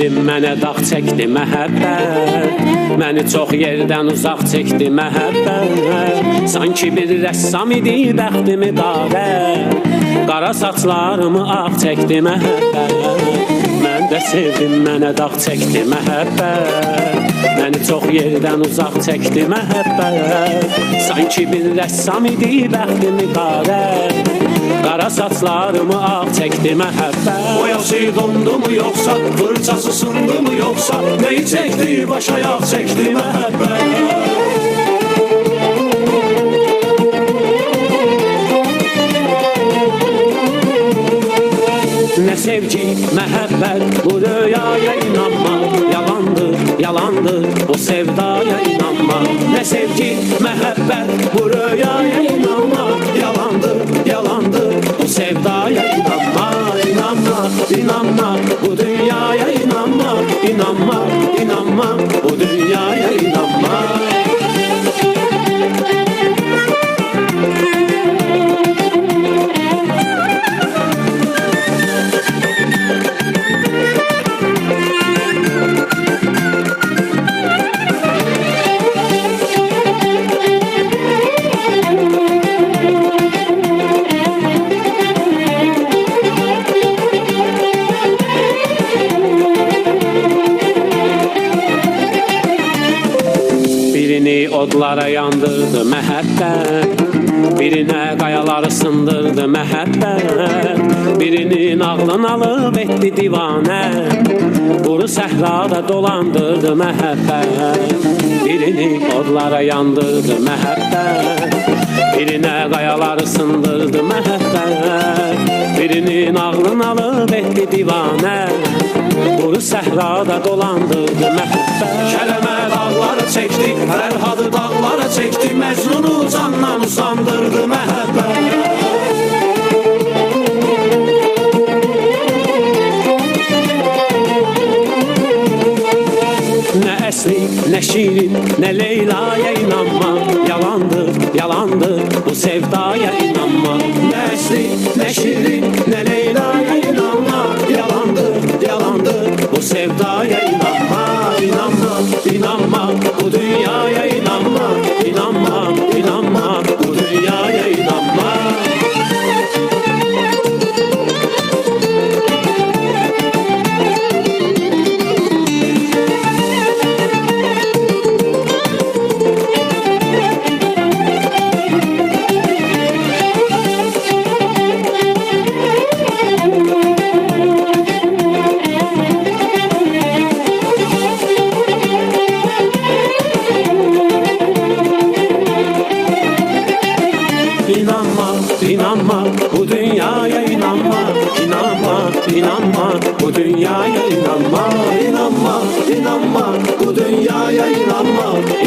sevdim, mənə dağ çəkdi məhəbbət. Məni çox yerdən uzaq çəkdi məhəbbət. Sanki bir rəssam idi bəxtimi qarət. Qara saçlarımı ağ çəkdi məhəbbət. Mən də sevdim, mənə dağ çəkdi məhəbbət. Məni çox yerdən uzaq çəkdi məhəbbət. Sanki bir rəssam idi bəxtimi qarət. Qara saçlarımı ağ çəkdi məhəbbət. Boyası dondu mu yoxsa, fırçası sındı mı yoxsa, neyi çəkdi, baş ayaq çəkdi məhəbbət. Nə sevgi, məhəbbət, bu rüyaya inanma. Yalandır, yalandır, bu sevdaya inanma. Nə sevgi, məhəbbət, bu rüyaya inanma. Yalandır, yalandır, bu sevdaya inanma. İnanma, inanma, bu dünyaya inanma. İnanma, inanma, bu dünyaya inanma. Birini odlara yandırdı məhəbbət. Birinə qayaları sındırdı məhəbbət. Birinin ağlını alıb etdi divanə. Quru səhrada dolandırdı məhəbbət. Birini odlara yandırdı məhəbbət. Birinə qayaları sındırdı məhəbbət. Birinin ağlını alıb etdi divanə. Quru səhrada dolandırdı məhəbbət. Kələmə dağları çəkdi, Fərhadı dağlara çəkdi, Məcnunu candan usandırdı məhəbbət. Nə əsli, nə şirin, nə Leyla'ya inanma. Yalandır, yalandır, bu sevdaya inanma. Nə əsli, nə şirin, nə Leyla'ya inanma. Yalandır, yalandır, Bu sevdaya inanma. inanma, inanma, Bu dünyaya inanma. İnanma, inanma, bu dünyaya inanma. inanma, İnanma, bu dünyaya inanma. İnanma, inanma, bu dünyaya inanma. inanma, inanma, bu dünyaya inanma.